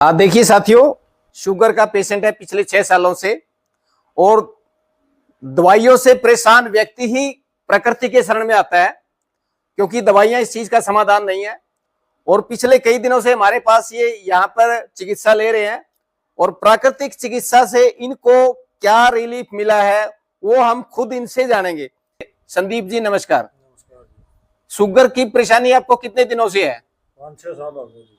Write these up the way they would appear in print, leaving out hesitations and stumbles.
देखिए साथियों, शुगर का पेशेंट है पिछले 6 सालों से और दवाइयों से परेशान व्यक्ति ही प्रकृति के शरण में आता है, क्योंकि दवाइयां इस चीज का समाधान नहीं है। और पिछले कई दिनों से हमारे पास ये यहाँ पर चिकित्सा ले रहे हैं और प्राकृतिक चिकित्सा से इनको क्या रिलीफ मिला है वो हम खुद इनसे जानेंगे। संदीप जी नमस्कार। नमस्कार जी। शुगर की परेशानी आपको कितने दिनों से है? 5-6 साल हो गए जी।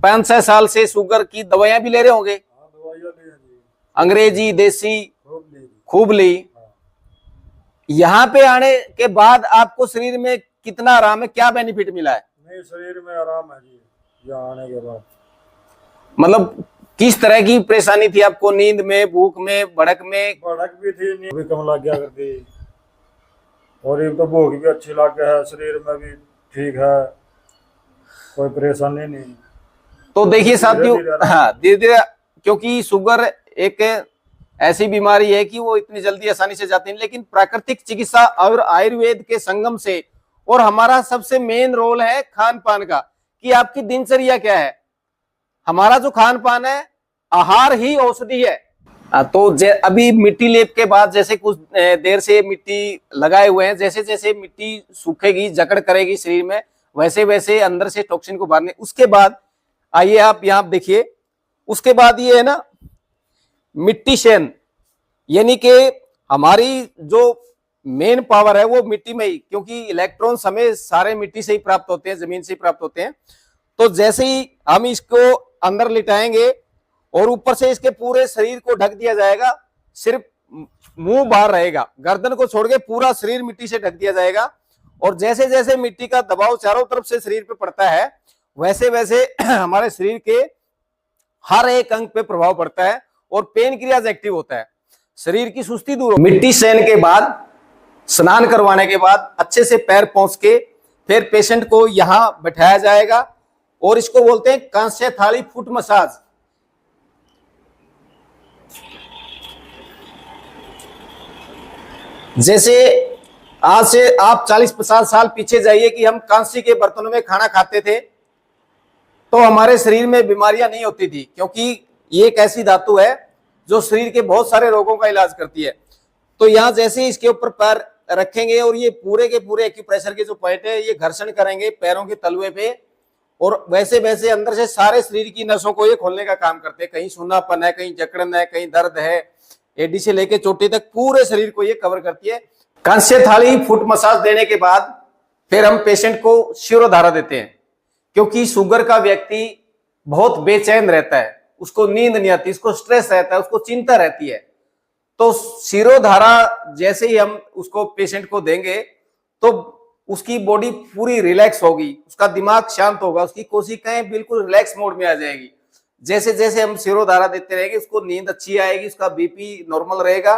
5-6 साल से शुगर की दवाइयां भी ले रहे होंगे? हाँ, दवाइयाँ ली हैं जी। अंग्रेजी देसी खूब ली जी। खूब ली। हाँ। यहाँ पे आने के बाद आपको शरीर में कितना आराम है, क्या बेनिफिट मिला है? नहीं, शरीर में आराम है जी यहाँ आने के बाद। मतलब किस तरह की परेशानी थी आपको? नींद में, भूख में, भड़क में? भड़क भी थी, नींद भी कम लग गया करती और एक तो भूख भी अच्छी लग गया है, शरीर में भी ठीक है, कोई परेशानी नहीं। तो देखिए साथियों, हाँ धीरे धीरे, क्योंकि शुगर एक ऐसी बीमारी है कि वो इतनी जल्दी आसानी से जाती नहीं, लेकिन प्राकृतिक चिकित्सा और आयुर्वेद के संगम से, और हमारा सबसे मेन रोल है खान पान का, कि आपकी दिनचर्या क्या है। हमारा जो खान पान है, आहार ही औषधि है। तो अभी मिट्टी लेप के बाद जैसे कुछ देर से मिट्टी लगाए हुए हैं, जैसे जैसे मिट्टी सूखेगी, जकड़ करेगी शरीर में, वैसे वैसे अंदर से टॉक्सिन को बाहर। उसके बाद आइए आप यहाँ देखिए, उसके बाद ये है ना मिट्टी शेन, यानी कि हमारी जो मेन पावर है वो मिट्टी में ही, क्योंकि इलेक्ट्रॉन्स हमें सारे मिट्टी से ही प्राप्त होते हैं, जमीन से ही प्राप्त होते हैं। तो जैसे ही हम इसको अंदर लिटाएंगे और ऊपर से इसके पूरे शरीर को ढक दिया जाएगा, सिर्फ मुंह बाहर रहेगा, गर्दन को छोड़ के पूरा शरीर मिट्टी से ढक दिया जाएगा। और जैसे जैसे मिट्टी का दबाव चारों तरफ से शरीर पे पड़ता है, वैसे वैसे हमारे शरीर के हर एक अंग पे प्रभाव पड़ता है और पेन क्रियाज एक्टिव होता है, शरीर की सुस्ती दूर। मिट्टी सेन के बाद, स्नान करवाने के बाद अच्छे से पैर पहुंच के फिर पेशेंट को यहां बैठाया जाएगा और इसको बोलते हैं कांस्य थाली फुट मसाज। जैसे आज से आप 40-50 साल पीछे जाइए कि हम कांस्य के बर्तनों में खाना खाते थे, तो हमारे शरीर में बीमारियां नहीं होती थी, क्योंकि ये एक ऐसी धातु है जो शरीर के बहुत सारे रोगों का इलाज करती है। तो यहां जैसे इसके ऊपर पैर रखेंगे और ये पूरे के पूरे एक्यूप्रेशर के जो पॉइंट है ये घर्षण करेंगे पैरों के तलवे पे, और वैसे वैसे अंदर से सारे शरीर की नसों को ये खोलने का काम करते हैं। कहीं सूनापन है, कहीं जकड़न है, कहीं दर्द है, एडी से लेके चोटी तक पूरे शरीर को ये कवर करती है। कांस्य थाली फुट मसाज देने के बाद फिर हम पेशेंट को शिरोधारा देते हैं, क्योंकि शुगर का व्यक्ति बहुत बेचैन रहता है, उसको नींद नहीं आती, उसको स्ट्रेस रहता है, उसको चिंता रहती है। तो शिरोधारा जैसे ही हम उसको पेशेंट को देंगे तो उसकी बॉडी पूरी रिलैक्स होगी, उसका दिमाग शांत होगा, उसकी कोशिकाएं बिल्कुल रिलैक्स मोड में आ जाएगी। जैसे जैसे हम शिरोधारा देते रहेंगे उसको नींद अच्छी आएगी, उसका बीपी नॉर्मल रहेगा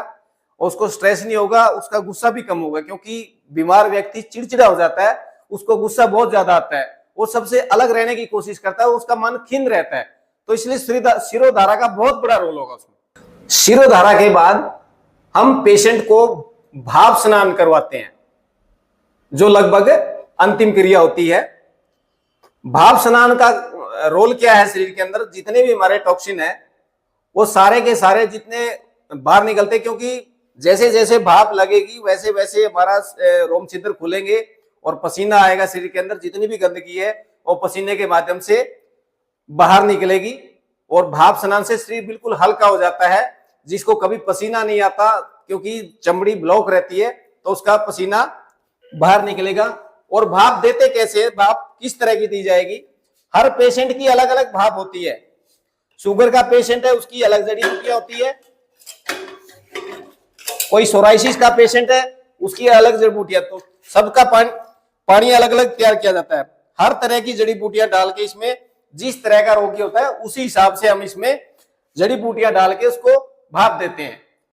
और उसको स्ट्रेस नहीं होगा, उसका गुस्सा भी कम होगा, क्योंकि बीमार व्यक्ति चिड़चिड़ा हो जाता है, उसको गुस्सा बहुत ज्यादा आता है, वो सबसे अलग रहने की कोशिश करता है, उसका मन खिन्न रहता है। तो इसलिए शिरोधारा का बहुत बड़ा रोल होगा उसमें। शिरोधारा के बाद हम पेशेंट को भाप स्नान करवाते हैं, जो लगभग अंतिम क्रिया होती है। भाप स्नान का रोल क्या है? शरीर के अंदर जितने भी हमारे टॉक्सिन है वो सारे के सारे जितने बाहर निकलते, क्योंकि जैसे जैसे भाप लगेगी वैसे वैसे हमारा रोम छिद्र खुलेंगे और पसीना आएगा शरीर के अंदर, जितनी भी गंदगी है वो पसीने के माध्यम से बाहर निकलेगी। और भाप स्नान से शरीर बिल्कुल हल्का हो जाता है। जिसको कभी पसीना नहीं आता, क्योंकि चमड़ी ब्लॉक रहती है, तो उसका पसीना बाहर निकलेगा। और भाप देते कैसे, भाप किस तरह की दी जाएगी? हर पेशेंट की अलग अलग भाप होती है। शुगर का पेशेंट है उसकी अलग जड़ी बूटियां होती है, कोई सोराइसिस का पेशेंट है उसकी अलग जड़ी बूटियां, तो सबका पानी अलग अलग तैयार किया जाता है। हर तरह की जड़ी बूटियां डाल के इसमें, जिस तरह का रोगी होता है उसी हिसाब से हम इसमें जड़ी बूटियां डाल के उसको भाप देते हैं।